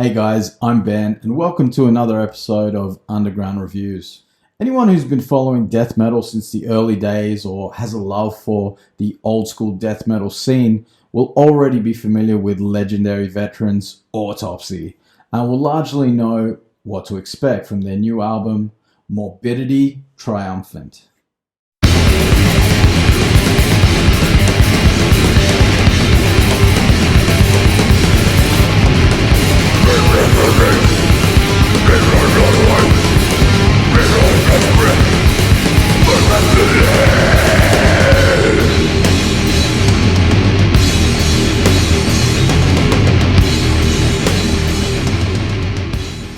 Hey guys, I'm Ben, and welcome to another episode of Underground Reviews. Anyone who's been following death metal since the early days or has a love for the old school death metal scene will already be familiar with legendary veterans Autopsy, and will largely know what to expect from their new album, Morbidity Triumphant.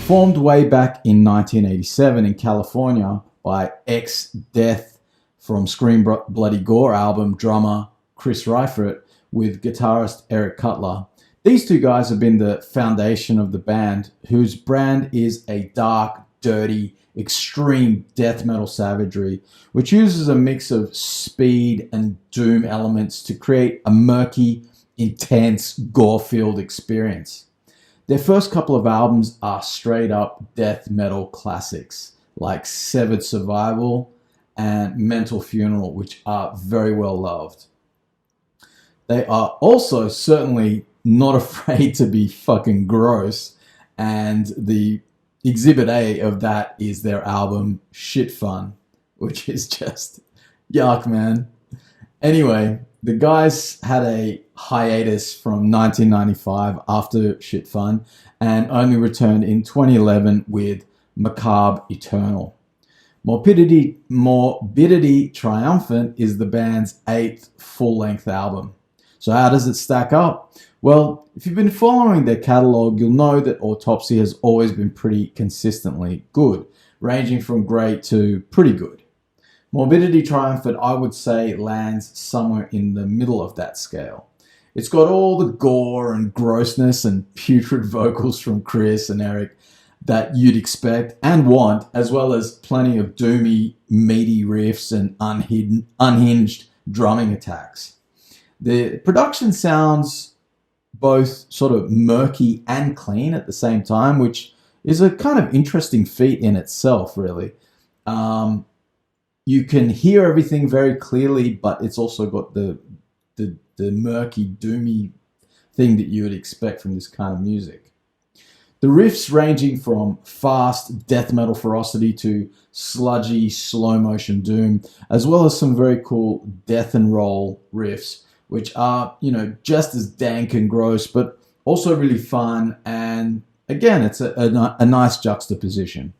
Formed way back in 1987 in California by ex-Death from Scream Bloody Gore album drummer Chris Reifert with guitarist Eric Cutler. These two guys have been the foundation of the band, whose brand is a dark, dirty, extreme death metal savagery, which uses a mix of speed and doom elements to create a murky, intense, gore-filled experience. Their first couple of albums are straight up death metal classics like Severed Survival and Mental Funeral, which are very well loved. They are also certainly not afraid to be fucking gross, and the exhibit A of that is their album Shit Fun, which is just yuck, man. Anyway, the guys had a hiatus from 1995 after Shit Fun and only returned in 2011 with Macabre Eternal. Morbidity Triumphant is the band's 8th full-length album. So how does it stack up? Well, if you've been following their catalogue, you'll know that Autopsy has always been pretty consistently good, ranging from great to pretty good. Morbidity Triumphant, I would say, lands somewhere in the middle of that scale. It's got all the gore and grossness and putrid vocals from Chris and Eric that you'd expect and want, as well as plenty of doomy, meaty riffs and unhinged drumming attacks. The production sounds both sort of murky and clean at the same time, which is a kind of interesting feat in itself, really. You can hear everything very clearly, but it's also got the murky, doomy thing that you would expect from this kind of music. The riffs ranging from fast death metal ferocity to sludgy, slow-motion doom, as well as some very cool death and roll riffs, which are, just as dank and gross, but also really fun. And again, it's a nice juxtaposition.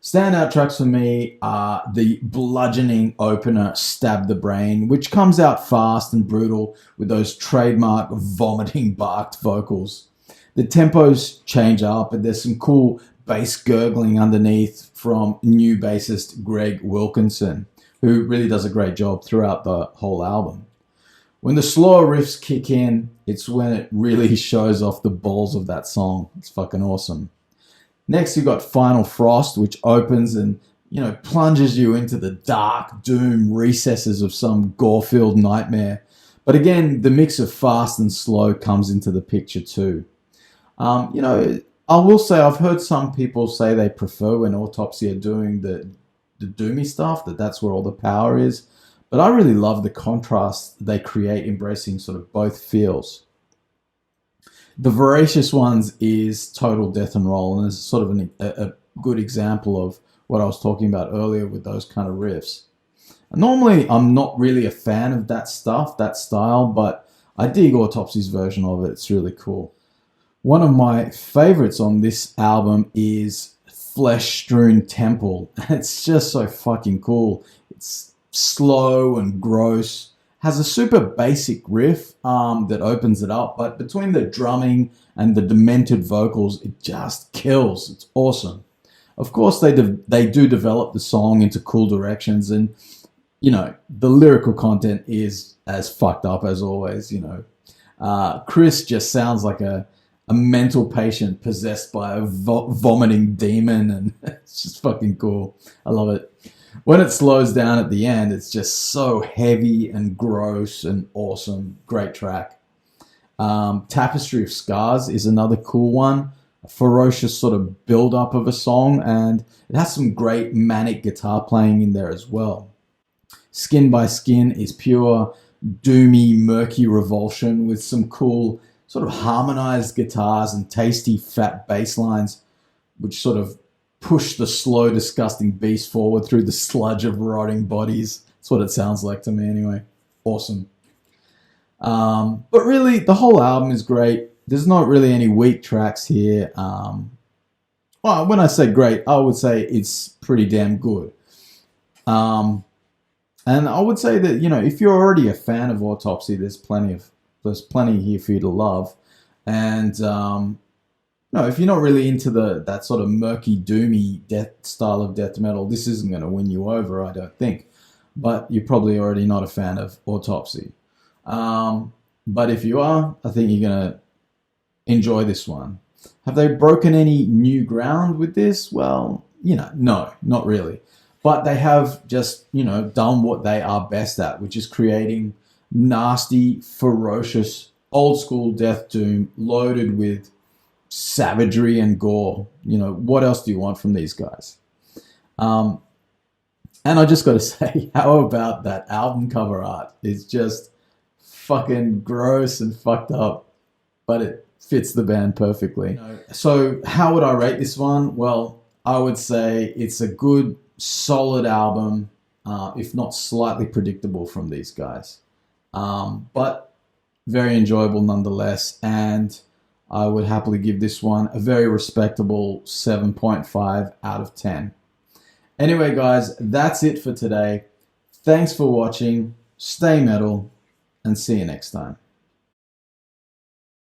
Standout tracks for me are the bludgeoning opener, Stab the Brain, which comes out fast and brutal with those trademark vomiting barked vocals. The tempos change up, and there's some cool bass gurgling underneath from new bassist Greg Wilkinson, who really does a great job throughout the whole album. When the slower riffs kick in, it's when it really shows off the balls of that song. It's fucking awesome. Next, you've got Final Frost, which opens and, plunges you into the dark doom recesses of some gore-filled nightmare. But again, the mix of fast and slow comes into the picture too. I will say I've heard some people say they prefer when Autopsy are doing the doomy stuff, that's where all the power is. But I really love the contrast they create, embracing sort of both feels. The Voracious ones is total death and roll, and is sort of a good example of what I was talking about earlier with those kind of riffs. And normally, I'm not really a fan of that stuff, that style, but I dig Autopsy's version of it. It's really cool. One of my favorites on this album is Flesh Strewn Temple. It's just so fucking cool. It's slow and gross. Has a super basic riff that opens it up, but between the drumming and the demented vocals, it just kills. It's awesome. Of course, they do develop the song into cool directions, and the lyrical content is as fucked up as always. Chris just sounds like a mental patient possessed by a vomiting demon, and it's just fucking cool. I love it. When it slows down at the end, it's just so heavy and gross and awesome. Great track. Tapestry of Scars is another cool one. A ferocious sort of build-up of a song, and it has some great manic guitar playing in there as well. Skin by Skin is pure doomy, murky revulsion with some cool sort of harmonized guitars and tasty fat bass lines, which sort of push the slow, disgusting beast forward through the sludge of rotting bodies. That's what it sounds like to me anyway. Awesome. But really, the whole album is great. There's not really any weak tracks here. Well, when I say great, I would say it's pretty damn good. And I would say that, you know, if you're already a fan of Autopsy, there's plenty here for you to love. And no, if you're not really into that sort of murky, doomy death style of death metal, this isn't going to win you over, I don't think. But you're probably already not a fan of Autopsy. But if you are, I think you're going to enjoy this one. Have they broken any new ground with this? Well, you know, no, not really. But they have just, you know, done what they are best at, which is creating nasty, ferocious, old school death doom loaded with savagery and gore. You know, what else do you want from these guys? And I just got to say, how about that album cover art? It's just fucking gross and fucked up, but it fits the band perfectly. So how would I rate this one? Well, I would say it's a good, solid album, if not slightly predictable from these guys. But very enjoyable nonetheless, and I would happily give this one a very respectable 7.5 out of 10. Anyway, guys, that's it for today. Thanks for watching. Stay metal, and see you next time.